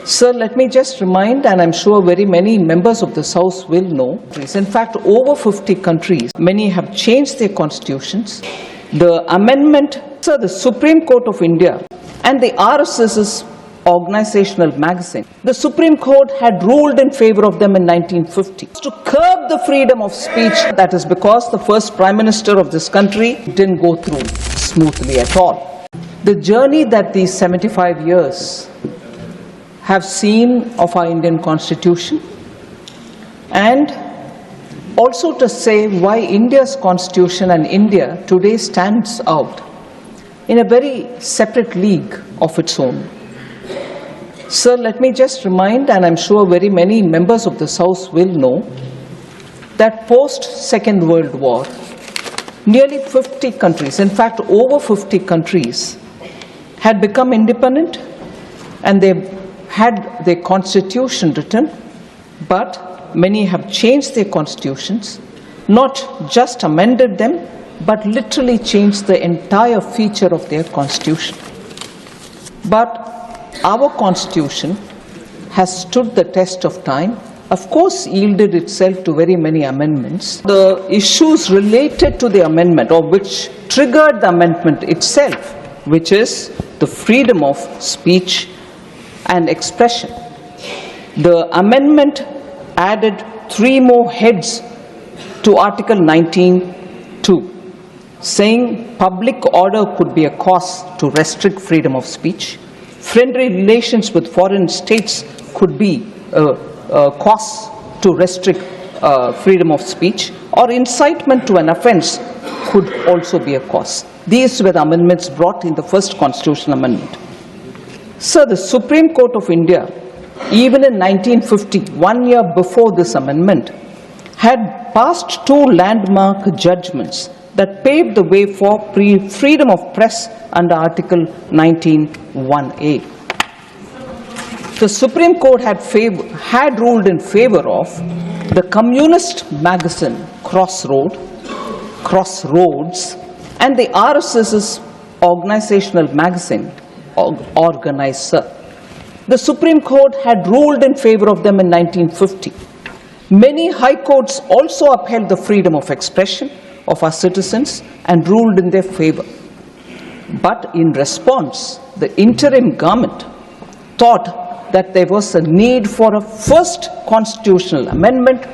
Sir, let me just remind, and I'm sure very many members of this House will know, in fact, over 50 countries, many have changed their constitutions. The amendment, sir, the Supreme Court of India and the RSS's organizational magazine, the Supreme Court had ruled in favor of them in 1950. To curb the freedom of speech, that is because the first Prime Minister of this country didn't go through smoothly at all. The journey that these 75 years have seen of our Indian Constitution, and also to say why India's Constitution and India today stands out in a very separate league of its own. Sir, let me just remind, and I'm sure very many members of this House will know, that post-Second World War, nearly 50 countries, in fact over 50 countries, had become independent and they had their constitution written, but many have changed their constitutions, not just amended them, but literally changed the entire feature of their constitution. But our constitution has stood the test of time, of course yielded itself to very many amendments. The issues related to the amendment, or which triggered the amendment itself, which is the freedom of speech and expression. The amendment added 3 more heads to Article 19(2), saying public order could be a cause to restrict freedom of speech, friendly relations with foreign states could be a cause to restrict freedom of speech, or incitement to an offense could also be a cause. These were the amendments brought in the first constitutional amendment. Sir, the Supreme Court of India, even in 1950, 1 year before this amendment, had passed 2 landmark judgments that paved the way for freedom of press under Article 19(1)(a). The Supreme Court had ruled in favor of the communist magazine Crossroads and the RSS's organizational magazine Organizer. The Supreme Court had ruled in favor of them in 1950. Many high courts also upheld the freedom of expression of our citizens and ruled in their favor. But in response, the interim government thought that there was a need for a first constitutional amendment,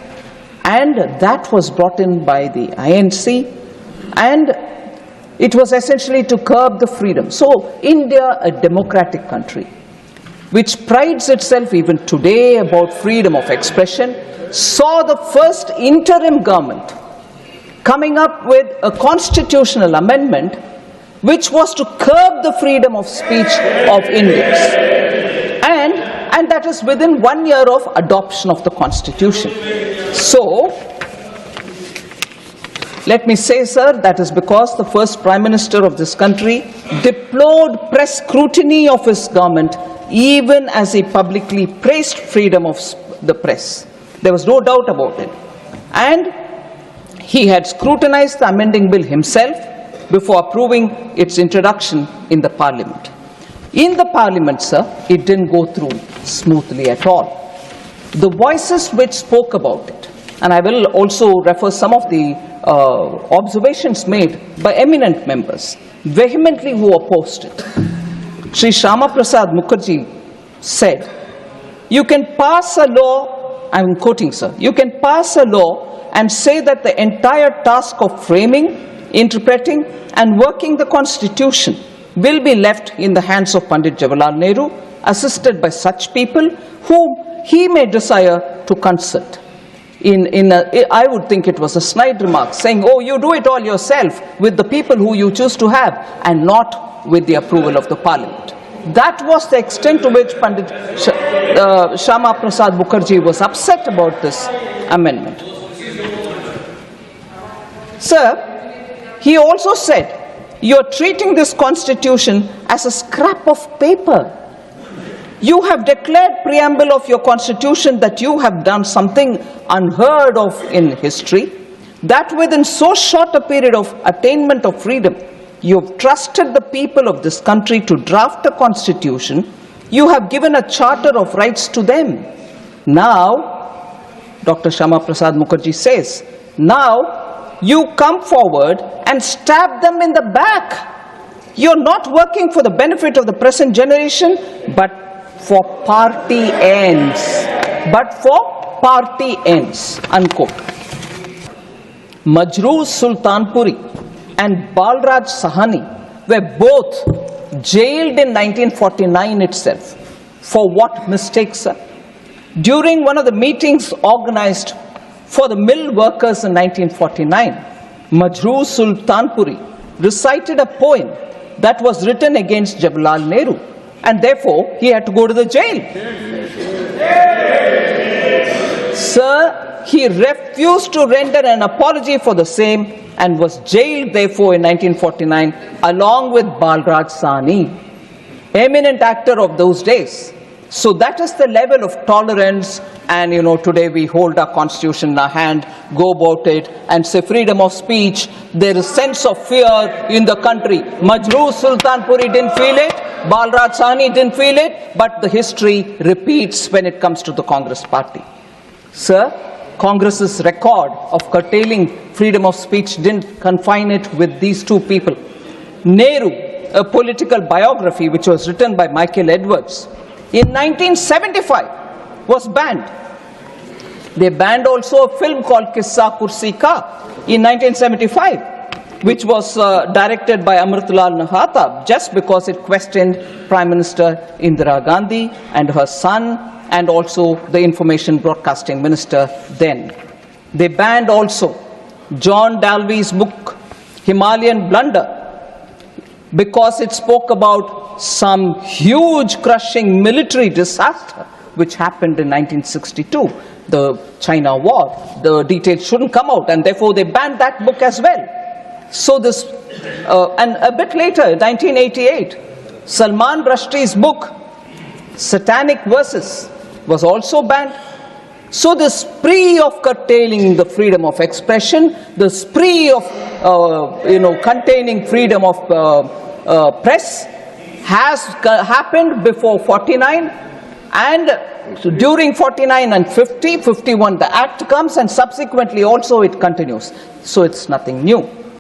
and that was brought in by the INC, and it was essentially to curb the freedom. So India, a democratic country, which prides itself even today about freedom of expression, saw the first interim government coming up with a constitutional amendment which was to curb the freedom of speech of Indians. And that is within 1 year of adoption of the Constitution. So, let me say, sir, that is because the first Prime Minister of this country deplored press scrutiny of his government, even as he publicly praised freedom of the press. There was no doubt about it. And he had scrutinized the amending bill himself before approving its introduction in the Parliament. In the Parliament, sir, it didn't go through smoothly at all. The voices which spoke about it, and I will also refer some of the observations made by eminent members, vehemently who opposed it. Sri Shyama Prasad Mukherjee said, you can pass a law, I'm quoting, sir, you can pass a law and say that the entire task of framing, interpreting and working the Constitution will be left in the hands of Pandit Jawaharlal Nehru, assisted by such people whom he may desire to consult. I would think it was a snide remark, saying, oh, you do it all yourself with the people who you choose to have and not with the approval of the Parliament. That was the extent to which Pandit Shyama Prasad Mukherjee was upset about this amendment. Sir, he also said, you're treating this Constitution as a scrap of paper. You have declared preamble of your Constitution that you have done something unheard of in history, that within so short a period of attainment of freedom, you have trusted the people of this country to draft a Constitution You have given a charter of rights to them. Now, Dr. Shama Prasad Mukherjee says, now you come forward and stab them in the back. You're not working for the benefit of the present generation, but for party ends. But for party ends, unquote. Majroor Sultanpuri and Balraj Sahani were both jailed in 1949 itself. For what mistakes, sir? During one of the meetings organized for the mill workers in 1949, Majroor Sultanpuri recited a poem that was written against Jawaharlal Nehru, and therefore he had to go to the jail. Sir, he refused to render an apology for the same and was jailed therefore in 1949 along with Balraj Sahni, eminent actor of those days. So that is the level of tolerance, and today we hold our constitution in our hand, go about it and say freedom of speech. There is sense of fear in the country. Majroor Sultanpuri didn't feel it, Balraj Sahni didn't feel it, but the history repeats when it comes to the Congress party. Sir, Congress's record of curtailing freedom of speech didn't confine it with these two people. Nehru, a political biography which was written by Michael Edwards, in 1975 was banned. They banned also a film called Kissa Kursi Ka in 1975, which was directed by Amritlal Nahata, just because it questioned Prime Minister Indira Gandhi and her son, and also the Information Broadcasting Minister then. They banned also John Dalby's book, Himalayan Blunder, because it spoke about some huge crushing military disaster which happened in 1962, the China War. The details shouldn't come out, and therefore they banned that book as well. So this, and a bit later, 1988, Salman Rushdie's book, Satanic Verses, was also banned. So the spree of curtailing the freedom of expression, the spree of containing freedom of press has happened before 49, and so during 49 and 50, 51 the act comes, and subsequently also it continues. So it's nothing new.